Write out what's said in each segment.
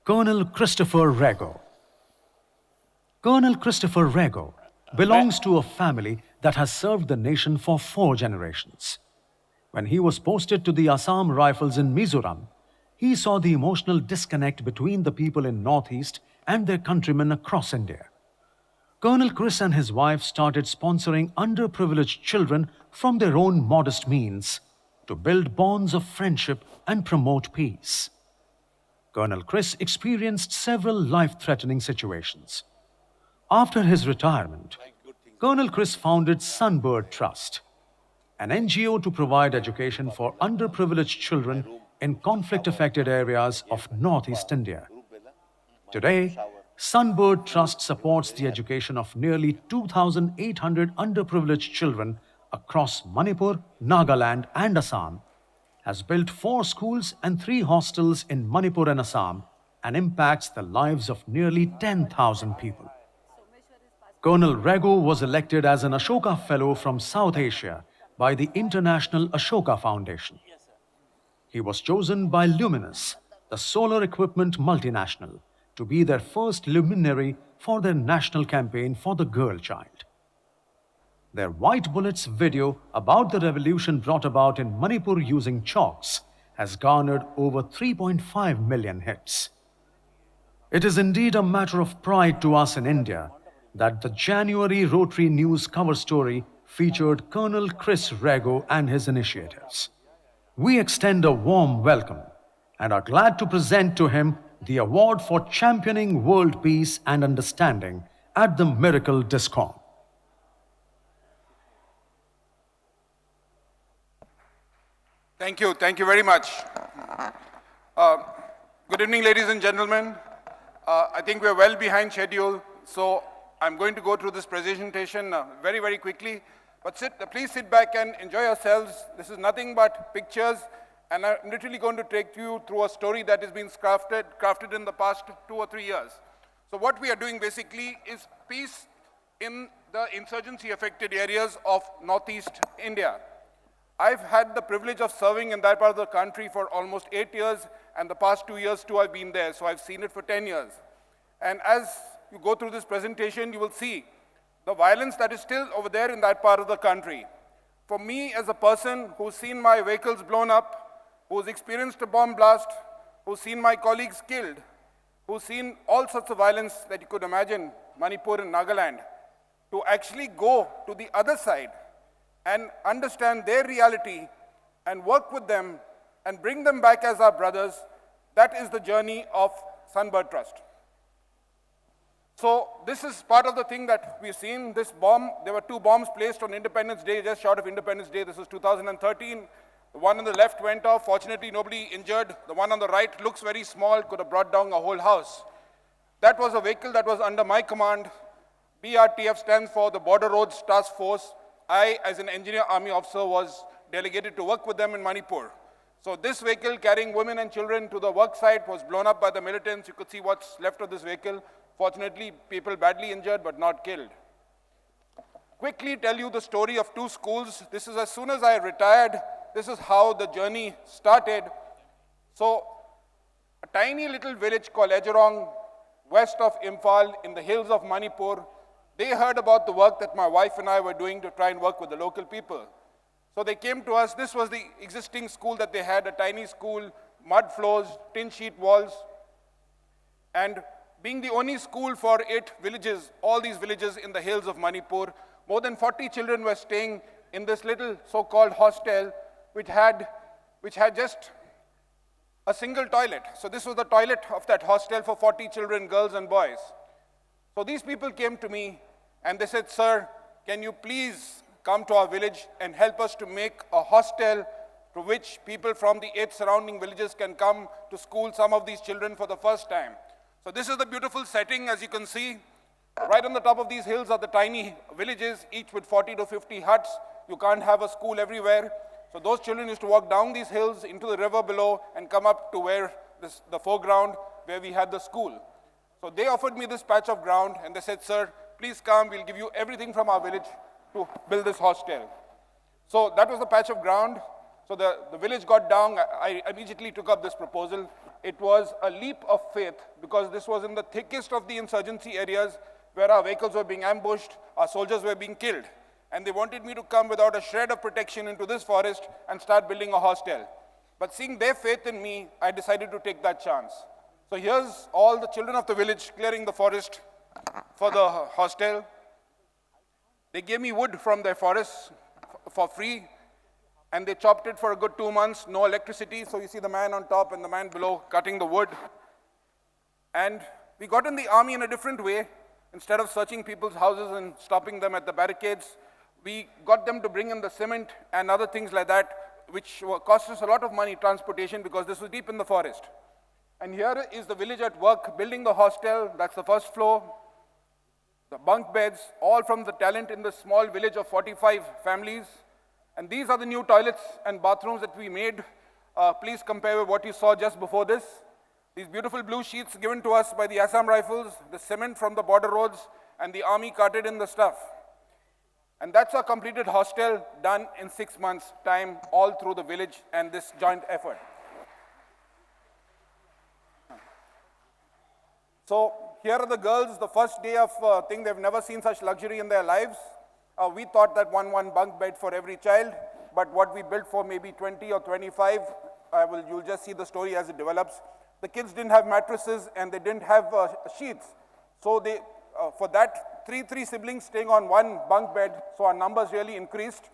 Colonel Christopher Rego. Colonel Christopher Rego belongs to a family that has served the nation for 4 generations. When he was posted to the Assam Rifles in Mizoram, he saw the emotional disconnect between the people in Northeast and their countrymen across India. Colonel Chris and his wife started sponsoring underprivileged children from their own modest means to build bonds of friendship and promote peace. Colonel Chris experienced several life-threatening situations. After his retirement, Colonel Chris founded Sunbird Trust, an NGO to provide education for underprivileged children in conflict-affected areas of Northeast India. Today, Sunbird Trust supports the education of nearly 2,800 underprivileged children across Manipur, Nagaland and Assam, has built 4 schools and 3 hostels in Manipur and Assam, and impacts the lives of nearly 10,000 people. Colonel Rego was elected as an Ashoka Fellow from South Asia by the International Ashoka Foundation. He was chosen by Luminous, the solar equipment multinational, to be their first luminary for their national campaign for the girl child. Their White Bullets video about the revolution brought about in Manipur using chalks has garnered over 3.5 million hits. It is indeed a matter of pride to us in India that the January Rotary News cover story featured Colonel Chris Rego and his initiatives. We extend a warm welcome and are glad to present to him the award for championing world peace and understanding at the Miracle DISCON. Thank you very much. Good evening, ladies and gentlemen. I think we're well behind schedule, so I'm going to go through this presentation very, very quickly. But please sit back and enjoy yourselves. This is nothing but pictures, and I'm literally going to take you through a story that has been crafted in the past 2 or 3 years. So what we are doing basically is peace in the insurgency-affected areas of Northeast India. I've had the privilege of serving in that part of the country for almost 8 years, and the past 2 years too I've been there, so I've seen it for 10 years. And as you go through this presentation, you will see the violence that is still over there in that part of the country. For me, as a person who's seen my vehicles blown up, who's experienced a bomb blast, who's seen my colleagues killed, who's seen all sorts of violence that you could imagine, Manipur and Nagaland, to actually go to the other side and understand their reality and work with them and bring them back as our brothers, that is the journey of Sunbird Trust. So this is part of the thing that we've seen. This bomb, there were 2 bombs placed on Independence Day, just short of Independence Day. This was 2013. The one on the left went off. Fortunately, nobody injured. The one on the right looks very small, could have brought down a whole house. That was a vehicle that was under my command. BRTF stands for the Border Roads Task Force. I, as an engineer army officer, was delegated to work with them in Manipur. So this vehicle carrying women and children to the work site was blown up by the militants. You could see what's left of this vehicle. Fortunately, people badly injured but not killed. Quickly tell you the story of 2 schools. This is as soon as I retired, this is how the journey started. So a tiny little village called Ejerong, west of Imphal in the hills of Manipur, they heard about the work that my wife and I were doing to try and work with the local people. So they came to us. This was the existing school that they had, a tiny school, mud floors, tin sheet walls. And being the only school for 8 villages, all these villages in the hills of Manipur, more than 40 children were staying in this little so-called hostel, which had just a single toilet. So this was the toilet of that hostel for 40 children, girls and boys. So these people came to me and they said, "Sir, can you please come to our village and help us to make a hostel to which people from the 8 surrounding villages can come to school some of these children for the first time." So this is the beautiful setting, as you can see. Right on the top of these hills are the tiny villages, each with 40 to 50 huts. You can't have a school everywhere. So those children used to walk down these hills into the river below and come up to where the foreground where we had the school. So they offered me this patch of ground and they said, "Sir, please come, we'll give you everything from our village to build this hostel." So that was the patch of ground. So the village got down. I immediately took up this proposal. it was a leap of faith because this was in the thickest of the insurgency areas where our vehicles were being ambushed, our soldiers were being killed. And they wanted me to come without a shred of protection into this forest and start building a hostel. But seeing their faith in me, I decided to take that chance. So here's all the children of the village clearing the forest for the hostel. They gave me wood from their forests for free, and they chopped it for a good 2 months, no electricity. So you see the man on top and the man below cutting the wood. And we got in the army in a different way. Instead of searching people's houses and stopping them at the barricades, we got them to bring in the cement and other things like that, which cost us a lot of money, transportation, because this was deep in the forest. And here is the village at work, building the hostel. That's the first floor. The bunk beds, all from the talent in the small village of 45 families. And these are the new toilets and bathrooms that we made. Please compare with what you saw just before this. These beautiful blue sheets given to us by the Assam Rifles, the cement from the border roads, and the army carted in the stuff. And that's our completed hostel done in 6 months' time, all through the village and this joint effort. So here are the girls, the first day of thing, they've never seen such luxury in their lives. We thought that one bunk bed for every child, but what we built for maybe 20 or 25, you'll just see the story as it develops. The kids didn't have mattresses and they didn't have sheets. So they, for that, three siblings staying on one bunk bed, so our numbers really increased.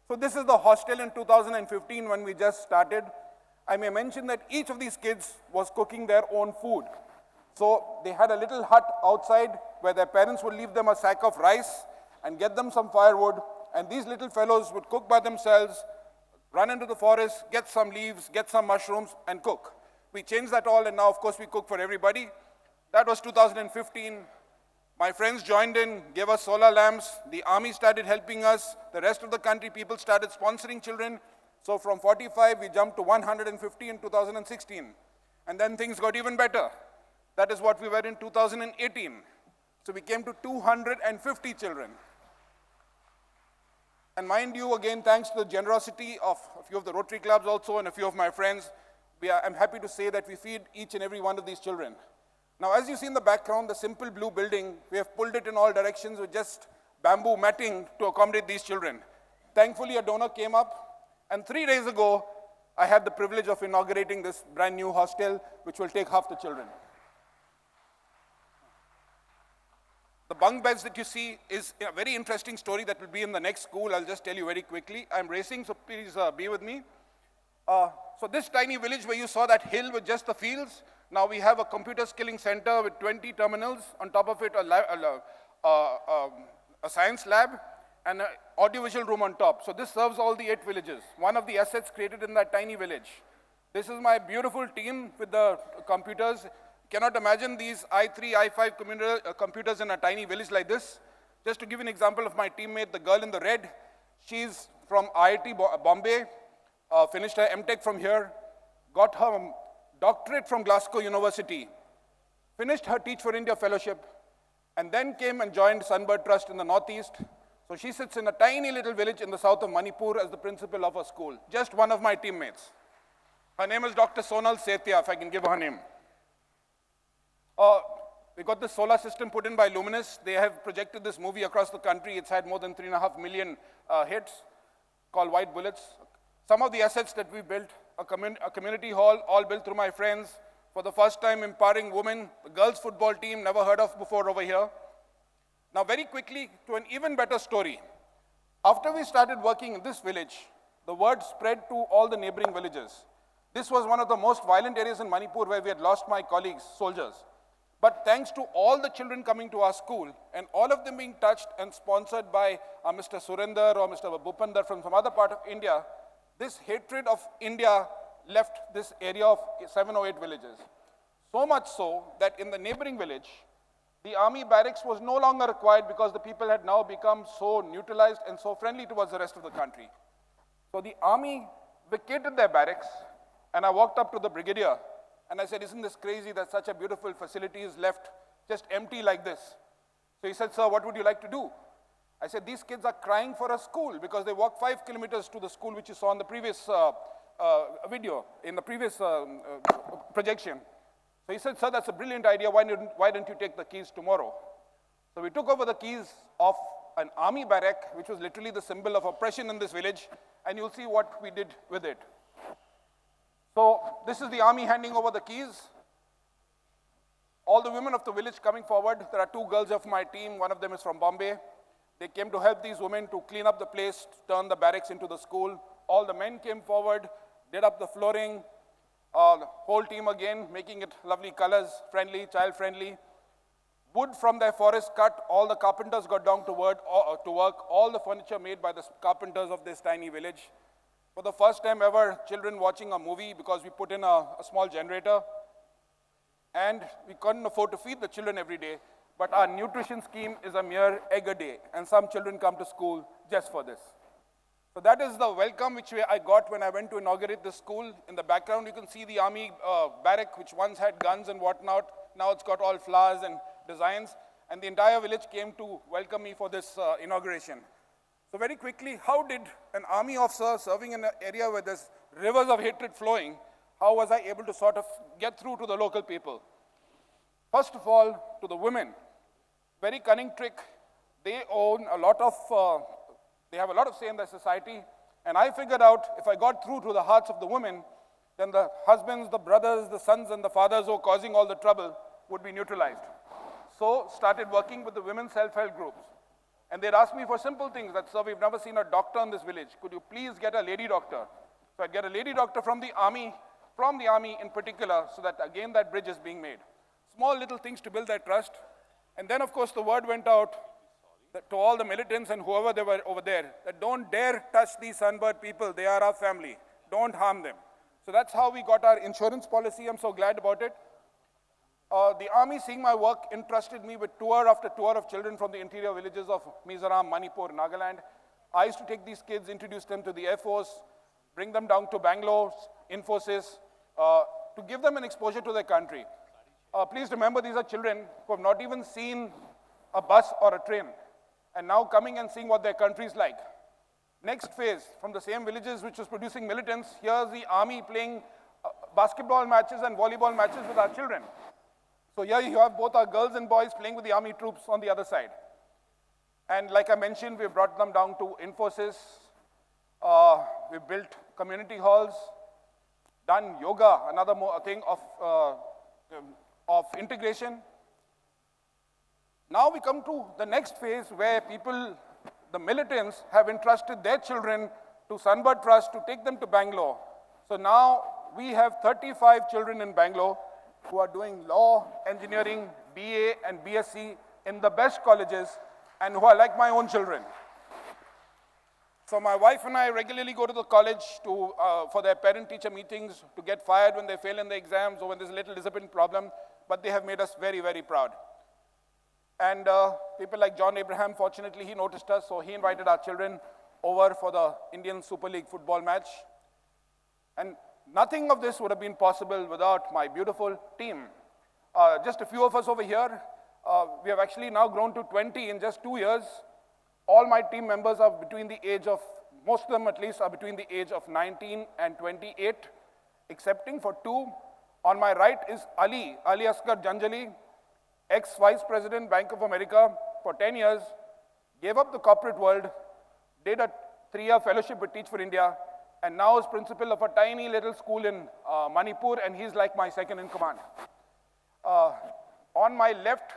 So this is the hostel in 2015 when we just started. I may mention that each of these kids was cooking their own food. So they had a little hut outside where their parents would leave them a sack of rice and get them some firewood, and these little fellows would cook by themselves, run into the forest, get some leaves, get some mushrooms, and cook. We changed that all, and now, of course, we cook for everybody. That was 2015. My friends joined in, gave us solar lamps. The army started helping us. The rest of the country, people started sponsoring children. So from 45, we jumped to 150 in 2016. And then things got even better. That is what we were in 2018. So we came to 250 children. And mind you, again, thanks to the generosity of a few of the Rotary clubs also and a few of my friends, I'm happy to say that we feed each and every one of these children. Now, as you see in the background, the simple blue building, we have pulled it in all directions with just bamboo matting to accommodate these children. Thankfully, a donor came up, and 3 days ago, I had the privilege of inaugurating this brand new hostel, which will take half the children. The bunk beds that you see is a very interesting story that will be in the next school. I'll just tell you very quickly. I'm racing, so please be with me. So this tiny village where you saw that hill with just the fields, now we have a computer skilling center with 20 terminals, on top of it a science lab, and an audiovisual room on top. So this serves all the 8 villages, one of the assets created in that tiny village. This is my beautiful team with the computers. Cannot imagine these i3, i5 computers in a tiny village like this. Just to give you an example of my teammate, the girl in the red, she's from IIT Bombay, finished her MTech from here, got her doctorate from Glasgow University, finished her Teach for India fellowship, and then came and joined Sunbird Trust in the Northeast. So she sits in a tiny little village in the south of Manipur as the principal of a school, just one of my teammates. Her name is Dr. Sonal Setia, if I can give her name. We got the solar system put in by Luminous. They have projected this movie across the country. It's had more than 3.5 million hits, called White Bullets. Some of the assets that we built, a community hall, all built through my friends. For the first time, empowering women, the girls' football team, never heard of before over here. Now, very quickly, to an even better story. After we started working in this village, the word spread to all the neighboring villages. This was one of the most violent areas in Manipur where we had lost my colleagues, soldiers. But thanks to all the children coming to our school, and all of them being touched and sponsored by Mr. Surinder or Mr. Bhupender from some other part of India, this hatred of India left this area of 7 or 8 villages. So much so that in the neighboring village, the army barracks was no longer required because the people had now become so neutralized and so friendly towards the rest of the country. So the army vacated their barracks, and I walked up to the brigadier and I said, "Isn't this crazy that such a beautiful facility is left just empty like this?" So he said, "Sir, what would you like to do?" I said, "These kids are crying for a school because they walk 5 kilometers to the school which you saw in the previous video, in the previous projection. So he said, sir, that's a brilliant idea. Why don't you take the keys tomorrow? So we took over the keys of an army barrack, which was literally the symbol of oppression in this village, and you'll see what we did with it. So this is the army handing over the keys. All the women of the village coming forward. There are 2 girls of my team. One of them is from Bombay. They came to help these women to clean up the place, turn the barracks into the school. All the men came forward, did up the flooring. The whole team again, making it lovely colors, friendly, child-friendly. Wood from their forest cut, all the carpenters got down to work, all the furniture made by the carpenters of this tiny village. For the first time ever, children watching a movie because we put in a small generator. And we couldn't afford to feed the children every day, but our nutrition scheme is a mere egg a day, and some children come to school just for this. So that is the welcome which I got when I went to inaugurate this school. In the background, you can see the army barrack, which once had guns and whatnot. Now it's got all flowers and designs, and the entire village came to welcome me for this inauguration. So very quickly, how did an army officer serving in an area where there's rivers of hatred flowing, how was I able to sort of get through to the local people? First of all, to the women, very cunning trick. They own a lot of, they have a lot of say in their society, and I figured out if I got through to the hearts of the women, then the husbands, the brothers, the sons, and the fathers who are causing all the trouble would be neutralized. So started working with the women's self-help groups. And they'd ask me for simple things that, sir, we've never seen a doctor in this village. Could you please get a lady doctor? So I'd get a lady doctor from the army in particular, so that again that bridge is being made. Small little things to build that trust. And then of course the word went out that to all the militants and whoever they were over there, that don't dare touch these sunburned people, they are our family. Don't harm them. So that's how we got our insurance policy. I'm so glad about it. The army, seeing my work, entrusted me with tour after tour of children from the interior villages of Mizoram, Manipur, Nagaland. I used to take these kids, introduce them to the Air Force, bring them down to Bangalore, Infosys, to give them an exposure to their country. Please remember, these are children who have not even seen a bus or a train, and now coming and seeing what their country is like. Next phase, from the same villages which was producing militants, here's the army playing basketball matches and volleyball matches with our children. So here you have both our girls and boys playing with the army troops on the other side. And like I mentioned, we brought them down to Infosys. We built community halls, done yoga, another thing of integration. Now we come to the next phase where people, the militants, have entrusted their children to Sunbird Trust to take them to Bangalore. So now we have 35 children in Bangalore who are doing law, engineering, BA and BSc in the best colleges, and who are like my own children. So my wife and I regularly go to the college for their parent-teacher meetings to get fired when they fail in the exams or when there's a little discipline problem, but they have made us very, very proud. And people like John Abraham, fortunately, he noticed us, so he invited our children over for the Indian Super League football match. And nothing of this would have been possible without my beautiful team. Just a few of us over here. We have actually now grown to 20 in just 2 years. All my team members are between the age of, most of them at least, are between the age of 19 and 28, excepting for 2. On my right is Ali Asghar Janjali, ex-Vice President, Bank of America for 10 years, gave up the corporate world, did a 3-year fellowship with Teach for India, and now is principal of a tiny little school in Manipur, and he's like my second in command. On my left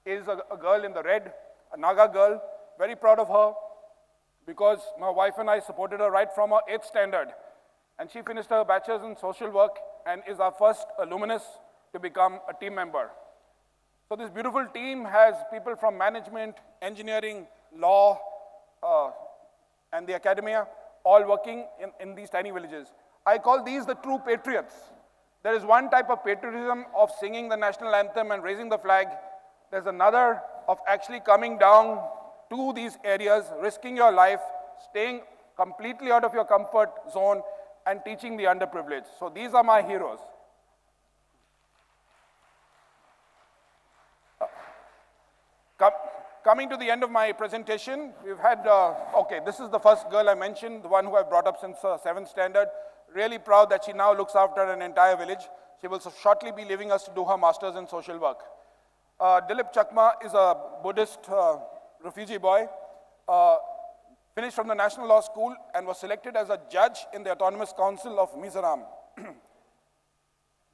is a girl in the red, a Naga girl, very proud of her, because my wife and I supported her right from her 8th standard. And she finished her bachelor's in social work and is our first alumnus to become a team member. So this beautiful team has people from management, engineering, law, and the academia, all working in these tiny villages. I call these the true patriots. There is one type of patriotism of singing the national anthem and raising the flag. There's another of actually coming down to these areas, risking your life, staying completely out of your comfort zone, and teaching the underprivileged. So these are my heroes. Coming to the end of my presentation, we've had, okay, this is the first girl I mentioned, the one who I've brought up since 7th standard. Really proud that she now looks after an entire village. She will shortly be leaving us to do her master's in social work. Dilip Chakma is a Buddhist refugee boy, finished from the National Law School and was selected as a judge in the Autonomous Council of Mizoram.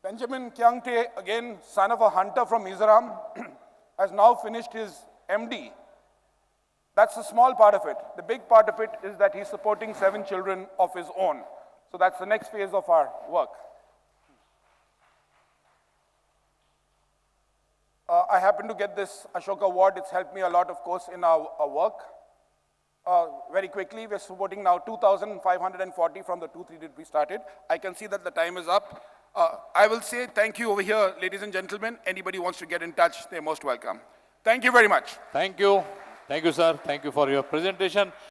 Benjamin Kyangte, again son of a hunter from Mizoram, has now finished his MD. That's a small part of it. The big part of it is that he's supporting 7 children of his own. So that's the next phase of our work. I happen to get this Ashoka Award. It's helped me a lot, of course, in our work. Very quickly, we're supporting now 2,540 from the 2,300 we started. I can see that the time is up. I will say thank you over here, ladies and gentlemen. Anybody who wants to get in touch, they're most welcome. Thank you very much. Thank you. Thank you, sir. Thank you for your presentation.